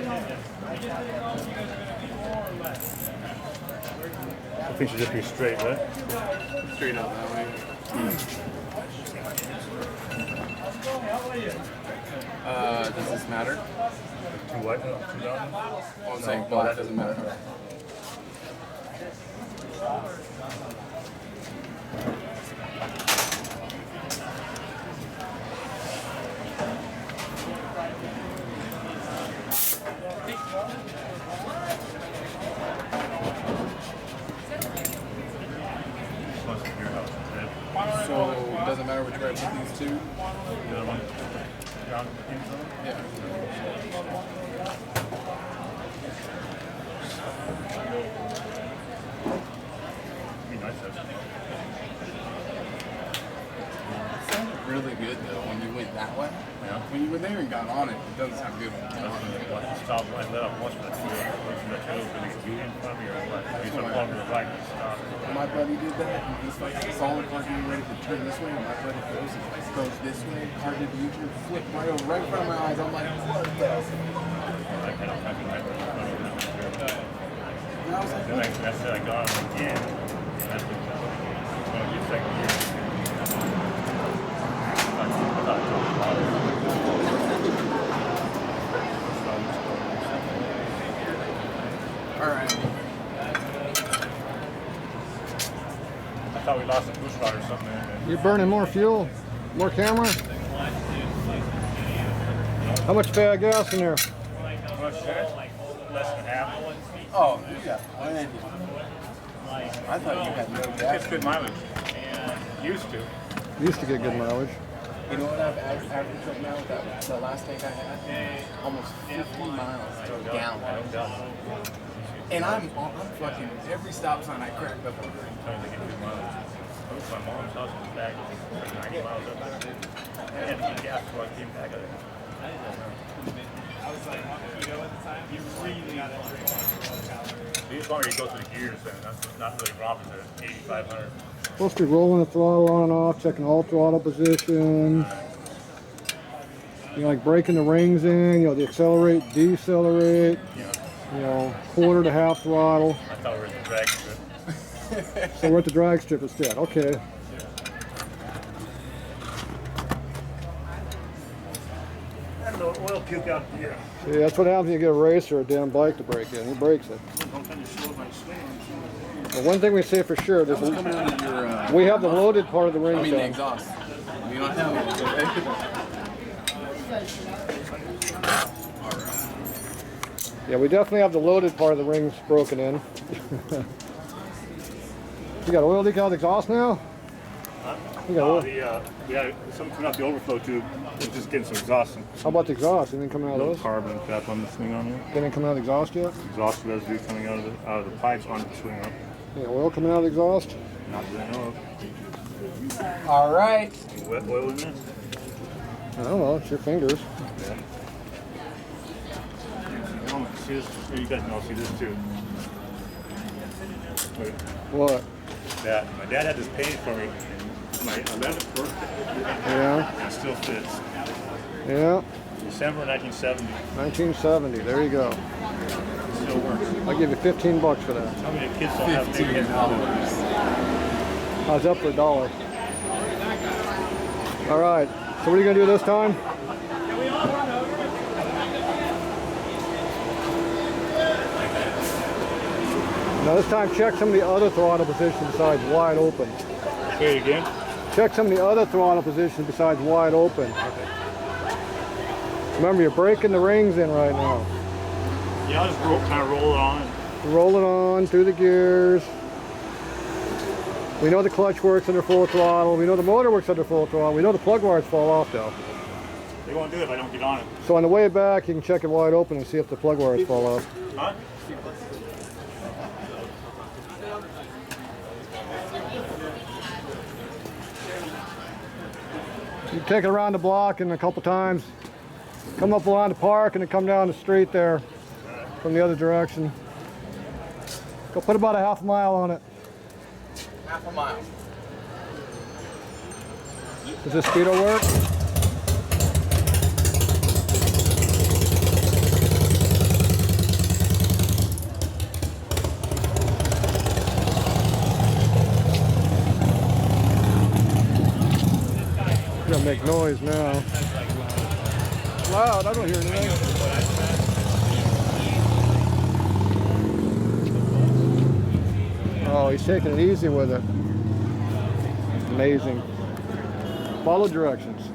I think should just be straight, right? Straight up that way. Does this matter? Too white? No, too down? Oh, I'm saying black doesn't matter. So it doesn't matter which way I put these two? The other one? Down into them? Yeah. Be nice though. It sounded really good though when you went that way. Yeah. When you went there and got on it, it doesn't sound good when you get on it. Stop and let up once from the two, and it's you in front of you or what? You start pulling to the right and stop. My buddy did that, and he's like, saw the car getting ready to turn this way, and my buddy goes this way, car did the U-turn, flipped right over, right in front of my eyes. I'm like, what the hell? And I was like, Then I got on again, and that's one of your second year. alright. I thought we lost a push rod or something. You're burning more fuel, more camera. How much bad gas in there? How much is that? Less than half. Oh, you got plenty. I thought you had no gas. It's good mileage. Used to. Used to get good mileage. You know what I've averaged right now with that the last tank I had? Almost 50 miles to a gallon. And I'm fucking every stop sign I cracked up over. Sometimes I get good mileage. I was at my mom's house in the back, 90 miles up there. I had to get gas before I came back. I was like, you know, at the time, you really got it. As long as you go through the gears, then that's not really robbing the 8,500. Supposed to be rolling the throttle on and off, checking all throttle positions. You know, like breaking the rings in, you know, the accelerate, decelerate. Yeah. You know, quarter to half throttle. I thought we were in the drag strip. So we're at the drag strip instead. Okay. And the oil puke out here. See, that's what happens when you get a racer or a damn bike to break in. He breaks it. But one thing we say for sure, What's coming out of your, we have the loaded part of the ring I mean the done. exhaust. You don't have Yeah, we definitely have the loaded part of the rings broken in. You got oil leak out of the exhaust now? You got oil. We had something coming out the overflow tube. It's just getting some exhaust. How about the exhaust? Anything coming out of those? Carbon cap on the swing on here. Anything coming out of the exhaust yet? Exhaust residue coming out of the pipes on the swing up. Yeah, oil coming out of the exhaust? Not that I know of. All right. Wet oil in there? I don't know, it's your fingers. Yeah. See this? You guys can all see this too. Look, What? that. My dad had this painted for me my 11th birthday. Yeah, And it still fits. yeah. December 1970. 1970, there you go. It still works. I'll give you 15 bucks for that. How many kids don't have big heads? I was up for $1. All right, so what are you gonna do this time? Now this time check some of the other throttle positions besides wide open. Say it again. Check some of the other throttle positions besides wide open. Okay. Remember, you're breaking the rings in right now. Yeah, I'll just kind of roll it on. Roll it on through the gears. We know the clutch works under full throttle. We know the motor works under full throttle. We know the plug wires fall off though. They won't do it if I don't get on it. So on the way back, you can check it wide open and see if the plug wires fall off. Huh? You take it around the block and a couple times. Come up along the park and then come down the street there from the other direction. Go put about a half mile on it. Half a mile. Does this speedo work? gonna make noise now. Loud, I don't hear anything. Oh, he's taking it easy with it. Amazing. Follow directions.